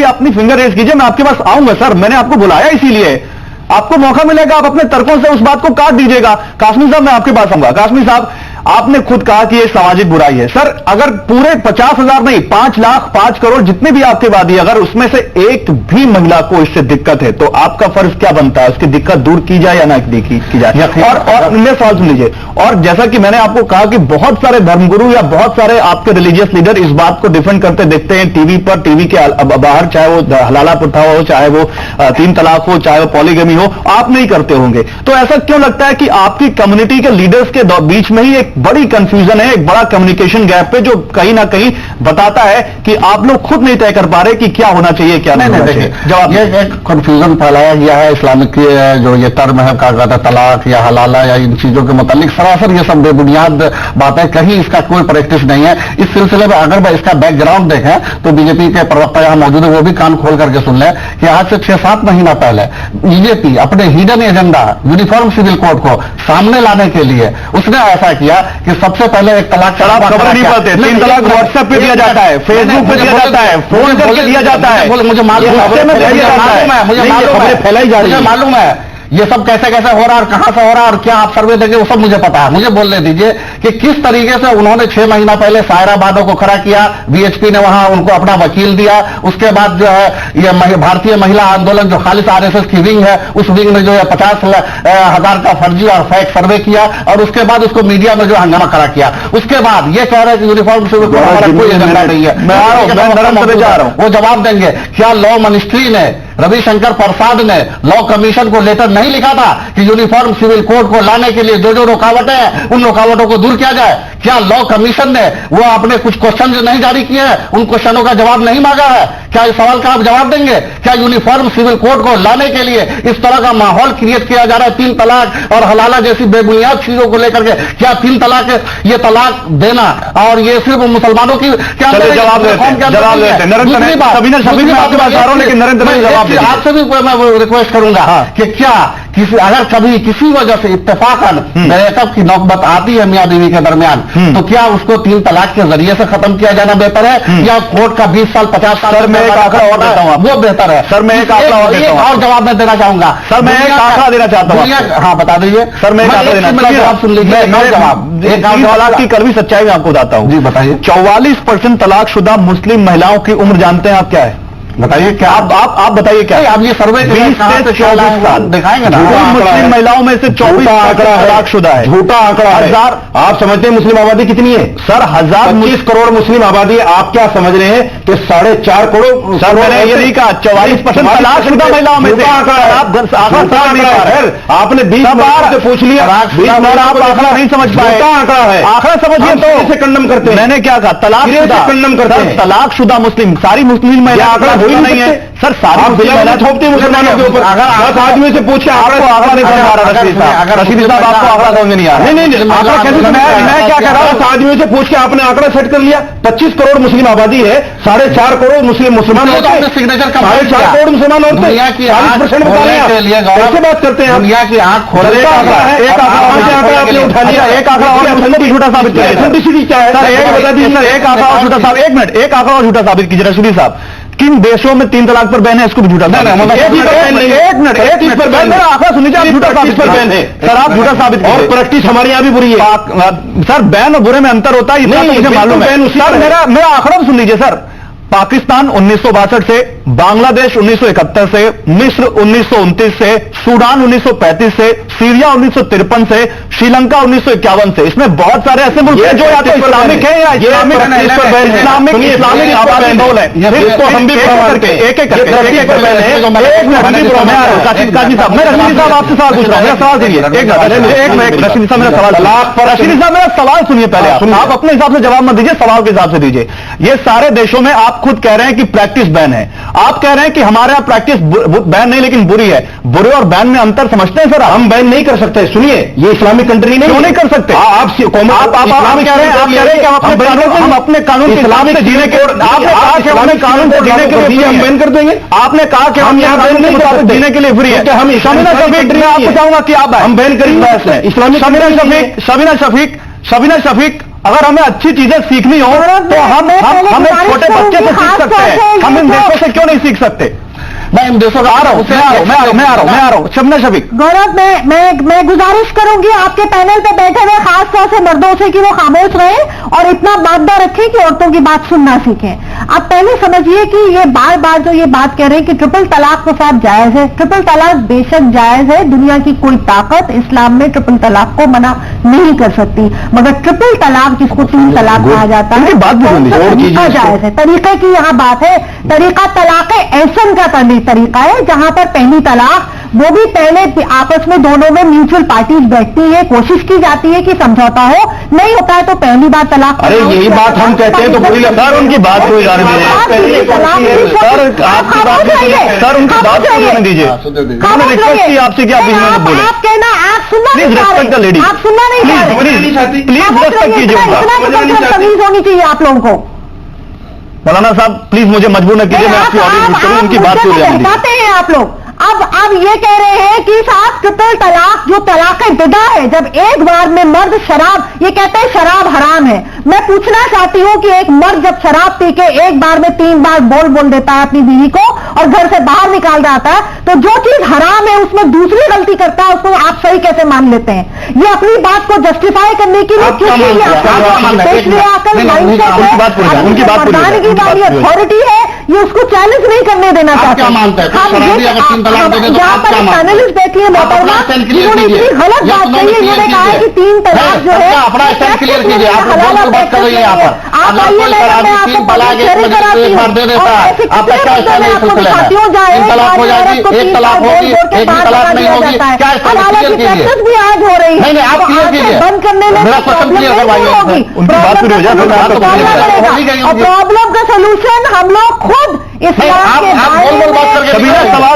अपनी finger raise कीजिए, मैं आपके पास आऊंगा सर, मैंने आपको बुलाया इसीलिए, आपको मौका मिलेगा, आप अपने तर्कों से उस बात को काट दीजिएगा। कासमी साहब, मैं आपके पास आऊंगा। कासमी साहब, आपने खुद कहा कि ये सामाजिक बुराई है। सर, अगर पूरे 50,000 नहीं, 5 लाख 5 करोड़ जितने भी आपके वादी, अगर उसमें से एक भी महिला को इससे दिक्कत है तो आपका फर्ज क्या बनता है, उसकी दिक्कत दूर की जाए या ना की जाए? और मेरे सवाल सुन लीजिए, और जैसा कि मैंने आपको कहा कि बहुत सारे धर्मगुरु या बहुत सारे आपके रिलीजियस लीडर इस बात को डिफेंड करते देखते हैं टीवी पर, टीवी के बाहर, चाहे वो हलाला प्रथा हो, चाहे वो 3 तलाक हो, चाहे वो पॉलीगमी हो, आप नहीं करते होंगे। तो ऐसा क्यों लगता है कि आपकी कम्युनिटी के लीडर्स के बीच में ही एक बड़ी कंफ्यूजन है, एक बड़ा कम्युनिकेशन गैप है, जो कहीं ना कहीं बताता है कि आप लोग खुद नहीं तय कर पा रहे कि क्या होना चाहिए, क्या नहीं होना चाहिए? जवाब, ये एक कंफ्यूजन फैलाया गया है इस्लामिक जो ये टर्म है, कहा जाता है तलाक या हलाला या इन चीजों के मुतालिक, सरासर ये सब बेबुनियाद बातें, कहीं इसका कोई प्रैक्टिस नहीं है। इस सिलसिले में अगर इसका बैकग्राउंड देखें तो बीजेपी के प्रवक्ता यहां मौजूद है, वो भी कान खोल करके सुन लें कि आज से 6-7 महीना पहले बीजेपी अपने hidden agenda uniform civil code को सामने लाने के लिए उसने ऐसा किया कि सबसे पहले एक तलाक, खबर नहीं पाते, 3 तलाक व्हाट्सएप पे दिया जाता है, फेसबुक पे दिया जाता है, फोन करके दिया जाता है, मुझे मालूम है, मुझे फैलाई जा रही है, मालूम है ये सब कैसे कैसे हो रहा है और कहां से हो रहा है और क्या आप सर्वे देंगे वो सब मुझे पता है। मुझे बोलने दीजिए कि किस तरीके से उन्होंने 6 महीना पहले सायरा बानो को खड़ा किया, बीएचपी ने वहां उनको अपना वकील दिया, उसके बाद जो है ये भारतीय महिला आंदोलन जो खालिस आरएसएस की विंग है, उस विंग ने जो है 50,000 का फर्जी और फेक सर्वे किया और उसके बाद उसको मीडिया में जो हंगामा खड़ा किया। उसके बाद ये कह रहे हैं कि यूनिफॉर्म सिविल कोड हमारा कोई एजेंडा नहीं है। वो जवाब देंगे, क्या लॉ मिनिस्ट्री ने, रविशंकर प्रसाद ने लॉ कमीशन को लेटर नहीं लिखा था कि यूनिफॉर्म सिविल कोड को लाने के लिए जो जो रुकावटें हैं उन रुकावटों को दूर किया जाए? क्या लॉ कमीशन ने वो अपने कुछ क्वेश्चन जो नहीं जारी किए हैं उन क्वेश्चनों का जवाब नहीं मांगा है? क्या इस सवाल का आप जवाब देंगे? क्या यूनिफॉर्म सिविल कोड को लाने के लिए इस तरह का माहौल क्रिएट किया जा रहा है, 3 तलाक और हलाला जैसी बेबुनियाद चीजों को लेकर के? क्या 3 तलाक, ये तलाक देना और ये सिर्फ मुसलमानों की क्या जवाब देते? आपसे भी मैं रिक्वेस्ट करूंगा कि क्या अगर कभी किसी वजह से इत्तेफाकन ब्रेकअप की नौबत आती है मियां बीवी के दरमियान, तो क्या उसको 3 तलाक के जरिए से खत्म किया जाना बेहतर है या कोर्ट का 20 साल 50 साल? सर, मैं एक आंकड़ा और देता हूं, वो बेहतर है। सर, मैं एक आंकड़ा और देता हूं, और जवाब मैं देना चाहूंगा। सर, मैं एक आंकड़ा देना चाहता हूं। हाँ, बता दीजिए सर, मैं एक आंकड़ा देना चाहता हूं, जवाब सुन लीजिए। जवाब, एक तलाक की कड़वी सच्चाई मैं आपको बताता हूं। जी बताइए। 44% तलाकशुदा मुस्लिम महिलाओं की उम्र जानते हैं आप क्या है? बताइए क्या? आप बताइए क्या? आप ये सर्वे 20 से 24 साल दिखाएंगे ना? मुस्लिम महिलाओं में से 24 आंकड़ा तलाकशुदा है, झूठा आंकड़ा है। 1000, आप समझते हैं मुस्लिम आबादी कितनी है? सर 25 करोड़ मुस्लिम आबादी है। आप क्या समझ रहे हैं कि 4.5 करोड़? सर, मैंने ये नहीं कहा, 44% तलाकशुदा महिलाओं में से आंकड़ा है। आपने 20 बार से पूछ लिया, आप आंकड़ा नहीं समझ पाए। आंकड़ा है, आंकड़ा समझिए तो इसे कंडम करते हैं। मैंने क्या कहा? तलाकशुदा कंडम करते हैं। तलाकशुदा मुस्लिम, सारी मुस्लिम महिला आंकड़ा नहीं है सर, सारी महिला थोपते मुसलमानों के ऊपर। अगर 10 आदमी से पूछे आपको आंकड़ा नहीं समझ आ रहा, रशीद साहब आपको आंकड़ा समझ नहीं आ रहा? नहीं, आंकड़ा कैसे? मैं क्या कह रहा हूं, 10 आदमियों से पूछ के आपने आंकड़ा सेट कर लिया। 25 करोड़ मुस्लिम आबादी है, 4.5 करोड़ मुसलमान होते हैं, सिग्नेचर 4.5 करोड़ मुसलमान होते हैं, 40% कैसे बात करते हैं? दुनिया की आंख खोल रहे हैं। एक आंकड़ा आपने उठा लिया, एक आंकड़ा और झूठा साबित किया। एथेंटिसिटी क्या है? एक बता दीजिए, एक आंकड़ा और झूठा साबित, 1 मिनट, एक आंकड़ा और झूठा साबित कीजिए रशीद साहब। किन देशों में 3 तलाक पर बैन है, इसको भी झूठा? एक मिनट, मेरा आंकड़ा सुन लीजिए, आप झूठा साबित पर बैन है सर, आप झूठा साबित और प्रैक्टिस हमारे यहाँ भी बुरी है सर। बैन और बुरे में अंतर होता है, इतना तो मुझे मालूम है सर। मेरा आंकड़ा सुन लीजिए सर। पाकिस्तान 1962 से, बांग्लादेश 1971 से, मिस्र 1929 से, सूडान 1935 से, सीरिया 1953 से, श्रीलंका 1951 से। इसमें बहुत सारे ऐसे मुल्क हैं जो या तो इस्लामिक है या इस्लामिक आबादी बहुल है। इसको हम भी एक एक करके काजी साहब, मैं रशीद साहब आपसे सवाल पूछ रहा हूँ, मेरा सवाल सुनिए। एक मिनट रशीद साहब, मेरा सवाल, रशीद साहब मेरा सवाल सुनिए पहले। आप अपने हिसाब से जवाब मत दीजिए, सवाल के हिसाब से दीजिए। ये सारे देशों में आप खुद कह रहे हैं कि प्रैक्टिस बैन है, आप कह रहे हैं कि हमारे यहाँ प्रैक्टिस बैन नहीं लेकिन बुरी है। बुरे और बैन में अंतर समझते हैं सर? हम बैन नहीं कर सकते। सुनिए, ये इस्लामिक कंट्री नहीं, क्यों नहीं कर सकते? आप कह रहे हैं कि हम अपने कानून के इस्लामिक जीने के, आपने कहा कि अपने कानून को जीने के लिए हम बैन कर देंगे। आपने कहा कि हम यहाँ बैन नहीं कर जीने के लिए फ्री है। हम शमीना शफीक, आपको चाहूंगा कि आप हम बैन करेंगे इस्लामिक। शमीना शफीक अगर हमें अच्छी चीजें सीखनी हो तो हम एक छोटे बच्चे से सीख सकते हैं, हम इन देशों से क्यों नहीं सीख सकते? मैं इन देशों का आ रहा हूँ, मैं आ रहा हूँ। शबना शफीक। गौरव, मैं गुजारिश करूंगी आपके पैनल पे बैठे हुए खास तौर से मर्दों से कि वो खामोश रहें और इतना बातदार रखें कि औरतों की बात सुनना सीखें। आप पहले समझिए कि ये बार बार जो ये बात कह रहे हैं कि ट्रिपल तलाक तो साहब जायज है। ट्रिपल तलाक बेशक जायज है, दुनिया की कोई ताकत इस्लाम में ट्रिपल तलाक को मना नहीं कर सकती, मगर ट्रिपल तलाक जिसको 3 तलाक कहा जाता है तरीका जायज है। तरीके की यहाँ बात है, तरीका तलाक ऐसन का तरीका है जहां पर पहली तलाक वो भी पहले आपस में दोनों में म्यूचुअल पार्टीज बैठती है, कोशिश की जाती है कि समझौता हो, नहीं होता है तो पहली बार तलाक। अरे यही बात हम कहते हैं तो पूरी सर उनकी बात कोई सर आपकी बात सर उनकी बात सुनने दीजिए। मैंने रिक्वेस्ट की आपसे कि आप बीच में बोले। आप कहना आप सुनना नहीं चाह रहे, आप सुनना नहीं चाह रहे, प्लीज रेस्पेक्ट कीजिए। तमीज होनी चाहिए आप लोगों को। मौलाना साहब प्लीज मुझे मजबूर न कीजिए, मैं आपकी ऑडियंस करूँ, उनकी बात को बताते हैं आप लोग। अब ये कह रहे हैं कि साहब ट्रिपल तलाक जो तलाक बिदा है, जब एक बार में मर्द शराब, ये कहते हैं शराब हराम है। मैं पूछना चाहती हूं कि एक मर्द जब शराब पी के एक बार में 3 बार बोल देता है अपनी बीवी को और घर से बाहर निकाल जाता है, तो जो चीज हराम है उसमें दूसरी गलती करता है, उसको आप सही कैसे मान लेते हैं? ये अपनी बात को जस्टिफाई करने के लिए वाली अथॉरिटी है, ये उसको चैलेंज नहीं करने देना चाहते। जहां पर पैनलिस्ट देखिए मोहतरमा, इन्होंने इतनी गलत बात कही है, इन्होंने कहा है कि 3 तलाक जो है अपना स्टैंड क्लियर कीजिए। आप लोग बात कर रही है यहाँ पर, आप आइए, मैं आपको एक बार दे देता है, आपका क्या स्टैंड है? 3 तलाक हो जाएगी, 1 तलाक होगी, 1 तलाक नहीं होगी, क्या स्टैंड क्लियर कीजिए? भी आज हो रही है, नहीं आप क्लियर कीजिए, बंद करने में मेरा क्वेश्चन क्लियर करवाइए। उनकी बात पूरी हो जाए। प्रॉब्लम का सोल्यूशन हम लोग खुद सवाल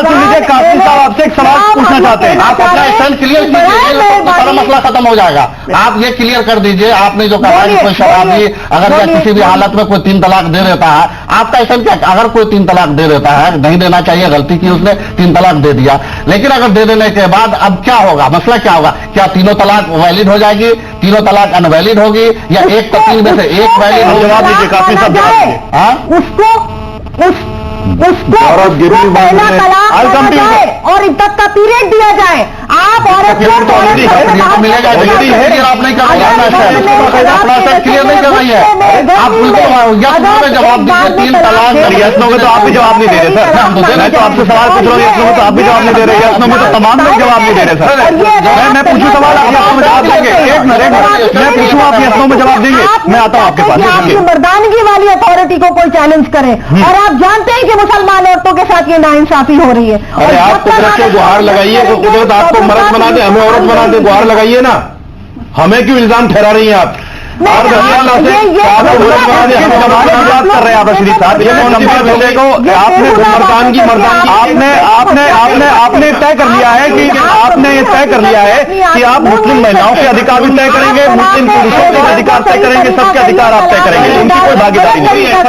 सुन लीजिए, काफी साहब आपसे एक सवाल पूछना चाहते हैं। आप अपना स्टैंड क्लियर कीजिए, सारा मसला खत्म हो जाएगा। आप ये क्लियर कर दीजिए, आपने जो कहा कि कोई शराबी अगर या किसी भी हालत में कोई 3 तलाक दे देता है, आपका स्टैंड क्या? अगर कोई 3 तलाक दे देता है, नहीं देना चाहिए, गलती की उसने, 3 तलाक दे दिया, लेकिन अगर दे देने के बाद अब क्या होगा? मसला क्या होगा? क्या तीनों तलाक वैलिड हो जाएगी, तीनों तलाक अनवैलिड होगी, या एक तो 3 में से एक वैलिड हो? जवाब दीजिए, काफी साहब जवाब दीजिए। उसको पहला तलाक दिया जाए और इद्दत का पीरियड दिया जाए। आप औरत को मिलेगा, आप नहीं कर रही है, अपना स्टैंड क्लियर नहीं कर रही है। आप बिल्कुल जवाब दीजिए, 3 तलाक यशनों में तो आप भी जवाब नहीं दे रहे सर। मैं तो आपसे सवाल पूछ रहा हूँ, यशनों में तो आप भी जवाब नहीं दे रहे, यशनों में तो तमाम लोग जवाब नहीं दे रहे सर। मैं पूछूं सवाल, आप यशनों में जवाब देंगे? एक मिनट, मैं पूछूं आप यशनों में जवाब देंगे? मैं आता हूँ आपके पास। आपकी मर्दानगी वाली अथॉरिटी को कोई चैलेंज करे, और आप जानते हैं कि मुसलमान औरतों के साथ ये नाइंसाफी हो रही है। अरे आप कुदरत के गुहार लगाइए, कुदरत आपको मर्द बना दे, हमें औरत बना दे, गुहार लगाइए ना। हमें क्यों इल्जाम ठहरा रही हैं आप? और कर रहे हैं आप शरीफ साहब, ये नंबर बेटे को आपने आपने तय कर लिया है कि आपने ये तय कर लिया है कि आप मुस्लिम महिलाओं के अधिकार भी तय करेंगे, मुस्लिम पुरुषों के अधिकार तय करेंगे, सबके अधिकार आप तय करेंगे, उनकी कोई भागीदारी नहीं है।